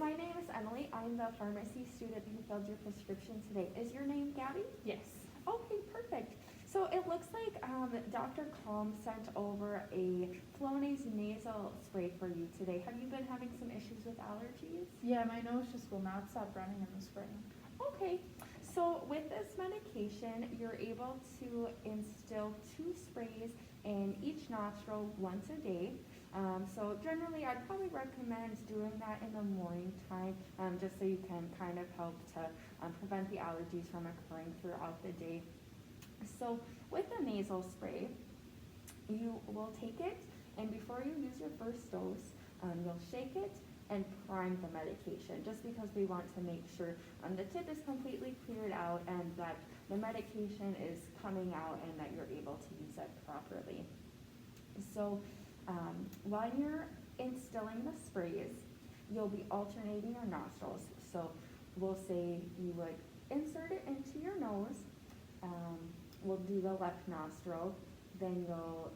my name is Emily. I'm the pharmacy student who filled your prescription today. Is your name Gabby? Yes. Okay, perfect. So it looks like Dr. Calm sent over a Flonase nasal spray for you today. Have you been having some issues with allergies? Yeah, my nose just will not stop running in the spring. Okay, so with this medication, you're able to instill 2 sprays in each nostril once a day. So generally, I'd probably recommend doing that in the morning time, just so you can kind of help to prevent the allergies from occurring throughout the day. So with the nasal spray, you will take it, and before you use your first dose, you'll shake it and prime the medication, just because we want to make sure the tip is completely cleared out and that the medication is coming out and that you're able to use it properly. So when you're instilling the sprays, you'll be alternating your nostrils. So we'll say you would insert it into your nose. We'll do the left nostril, then you'll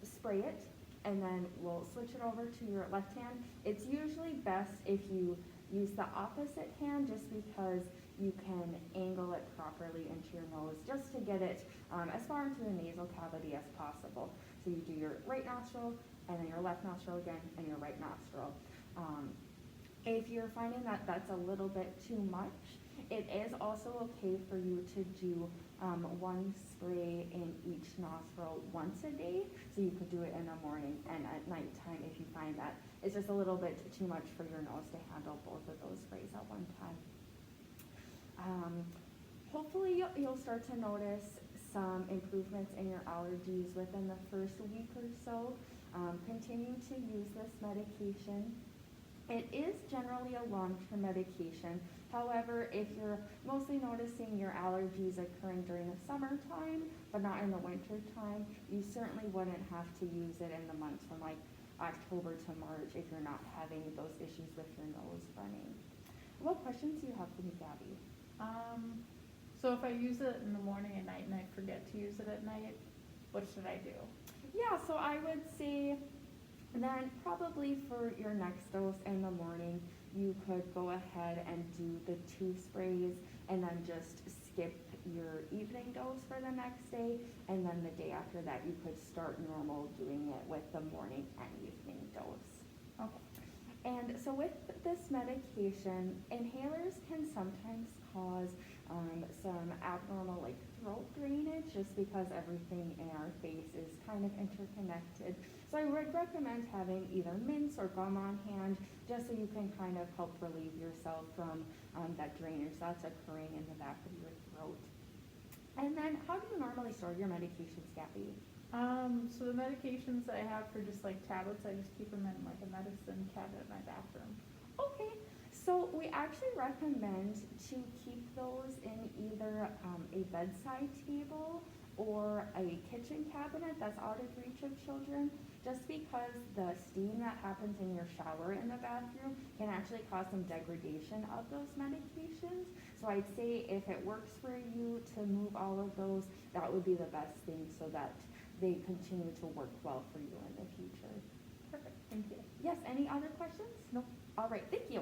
spray it, and then we'll switch it over to your left hand. It's usually best if you use the opposite hand, just because you can angle it properly into your nose, just to get it as far into the nasal cavity as possible. So you do your right nostril, and then your left nostril again, and your right nostril. If you're finding that that's a little bit too much, it is also okay for you to do 1 spray in each nostril once a day. So you could do it in the morning and at nighttime if you find that it's just a little bit too much for your nose to handle both of those sprays at one time. Hopefully you'll start to notice some improvements in your allergies within the first week or so. Continue to use this medication. It is generally a long-term medication. However, if you're mostly noticing your allergies occurring during the summertime, but not in the winter time, you certainly wouldn't have to use it in the months from like October to March if you're not having those issues with your nose running. What questions do you have for me, Gabby? So if I use it in the morning and night and I forget to use it at night, what should I do? Yeah, so I would say then probably for your next dose in the morning, you could go ahead and do the 2 sprays and then just skip your evening dose for the next day, and then the day after that you could start normal doing it with the morning and evening dose. Okay. And so with this medication, inhalers can sometimes cause some abnormal like throat drainage, just because everything in our face is kind of interconnected. So I would recommend having either mints or gum on hand, just so you can kind of help relieve yourself from that drainage that's occurring in the back of your throat. And then how do you normally store your medications, Gabby? So the medications I have for just like tablets, I just keep them in like a medicine cabinet in my bathroom. Okay, so we actually recommend to keep those in either a bedside table or a kitchen cabinet that's out of reach of children, just because the steam that happens in your shower in the bathroom can actually cause some degradation of those medications. So I'd say if it works for you to move all of those, that would be the best thing, so that they continue to work well for you in the future. Perfect, thank you. Yes, any other questions? Nope. All right, thank you.